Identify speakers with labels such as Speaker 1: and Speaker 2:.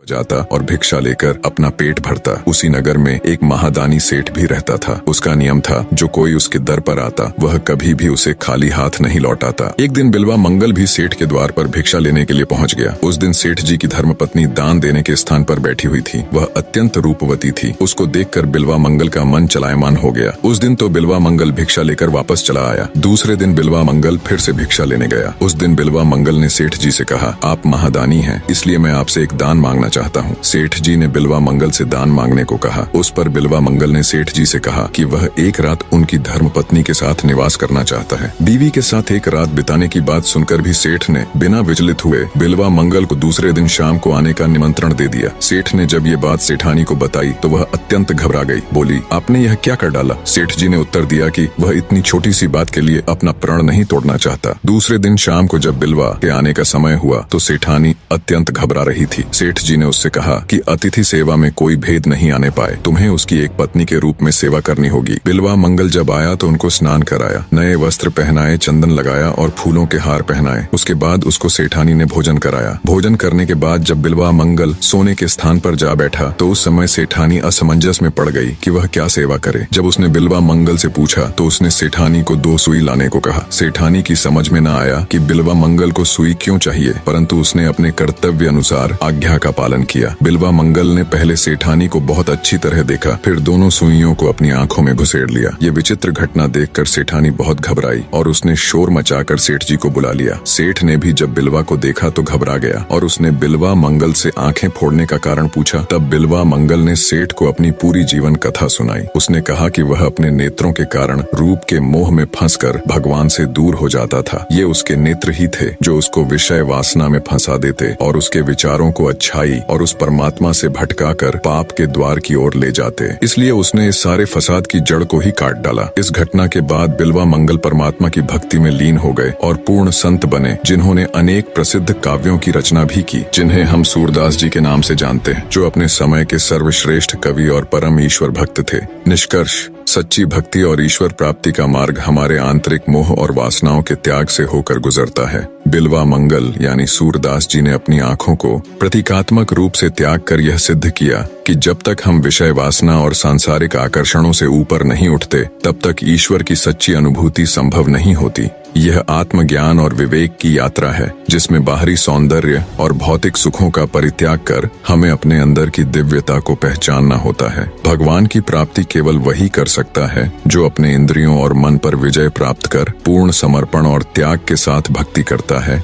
Speaker 1: जाता और भिक्षा लेकर अपना पेट भरता। उसी नगर में एक महादानी सेठ भी रहता था। उसका नियम था, जो कोई उसके दर पर आता वह कभी भी उसे खाली हाथ नहीं लौटाता। एक दिन बिल्वा मंगल भी सेठ के द्वार पर भिक्षा लेने के लिए पहुंच गया। उस दिन सेठ जी की धर्मपत्नी दान देने के स्थान पर बैठी हुई थी। वह अत्यंत रूपवती थी। उसको देखकर बिल्वा मंगल का मन चलायमान हो गया। उस दिन तो बिल्वा मंगल भिक्षा लेकर वापस चला आया। दूसरे दिन बिल्वा मंगल फिर से भिक्षा लेने गया। उस दिन बिल्वा मंगल ने सेठ जी से कहा, आप महादानी हैं, इसलिए मैं आपसे एक दान मांगना चाहता हूँ। सेठ जी ने बिल्वा मंगल से दान मांगने को कहा। उस पर बिल्वा मंगल ने सेठ जी से कहा कि वह एक रात उनकी धर्मपत्नी के साथ निवास करना चाहता है। बीवी के साथ एक रात बिताने की बात सुनकर भी सेठ ने बिना विचलित हुए बिल्वा मंगल को दूसरे दिन शाम को आने का निमंत्रण दे दिया। सेठ ने जब ये बात सेठानी को बताई तो वह अत्यंत घबरा गई। बोली, आपने यह क्या कर डाला? सेठ जी ने उत्तर दिया कि वह इतनी छोटी सी बात के लिए अपना प्राण नहीं तोड़ना चाहता। दूसरे दिन शाम को जब बिल्वा के आने का समय हुआ तो सेठानी अत्यंत घबरा रही थी। सेठ जी ने उससे कहा कि अतिथि सेवा में कोई भेद नहीं आने पाए, तुम्हें उसकी एक पत्नी के रूप में सेवा करनी होगी। बिल्वा मंगल जब आया तो उनको स्नान कराया, नए वस्त्र पहनाए, चंदन लगाया और फूलों के हार पहनाए। उसके बाद उसको सेठानी ने भोजन कराया। भोजन करने के बाद जब बिल्वा मंगल सोने के स्थान पर जा बैठा तो उस समय सेठानी असमंजस में पड़ गई कि वह क्या सेवा करे। जब उसने बिल्वा मंगल से पूछा तो उसने सेठानी को 2 सुई लाने को कहा। सेठानी की समझ में न आया कि बिल्वा मंगल को सुई क्यों चाहिए, परंतु उसने अपने कर्तव्य अनुसार आज्ञा का पालन किया। बिल्वा मंगल ने पहले सेठानी को बहुत अच्छी तरह देखा, फिर दोनों सुइयों को अपनी आंखों में घुसेड़ लिया। ये विचित्र घटना देखकर सेठानी बहुत घबराई और उसने शोर मचाकर सेठ जी को बुला लिया। सेठ ने भी जब बिल्वा को देखा तो घबरा गया और उसने बिल्वा मंगल से आंखें फोड़ने का कारण पूछा। तब बिल्वा मंगल ने सेठ को अपनी पूरी जीवन कथा सुनाई। उसने कहा कि वह अपने नेत्रों के कारण रूप के मोह में फंसकर भगवान से दूर हो जाता था। ये उसके नेत्र ही थे जो उसको विषय वासना में फंसा देते और उसके विचारों को अच्छाई और उस परमात्मा से भटकाकर पाप के द्वार की ओर ले जाते। इसलिए उसने इस सारे फसाद की जड़ को ही काट डाला। इस घटना के बाद बिल्वा मंगल परमात्मा की भक्ति में लीन हो गए और पूर्ण संत बने, जिन्होंने अनेक प्रसिद्ध काव्यों की रचना भी की, जिन्हें हम सूरदास जी के नाम से जानते हैं, जो अपने समय के सर्वश्रेष्ठ कवि और परम ईश्वर भक्त थे। निष्कर्ष, सच्ची भक्ति और ईश्वर प्राप्ति का मार्ग हमारे आंतरिक मोह और वासनाओं के त्याग से होकर गुजरता है। बिल्वा मंगल यानी सूरदास जी ने अपनी आंखों को प्रतीकात्मक रूप से त्याग कर यह सिद्ध किया कि जब तक हम विषय वासना और सांसारिक आकर्षणों से ऊपर नहीं उठते, तब तक ईश्वर की सच्ची अनुभूति संभव नहीं होती। यह आत्मज्ञान और विवेक की यात्रा है, जिसमें बाहरी सौंदर्य और भौतिक सुखों का परित्याग कर हमें अपने अंदर की दिव्यता को पहचानना होता है। भगवान की प्राप्ति केवल वही कर सकता है जो अपने इंद्रियों और मन पर विजय प्राप्त कर पूर्ण समर्पण और त्याग के साथ भक्ति करता है।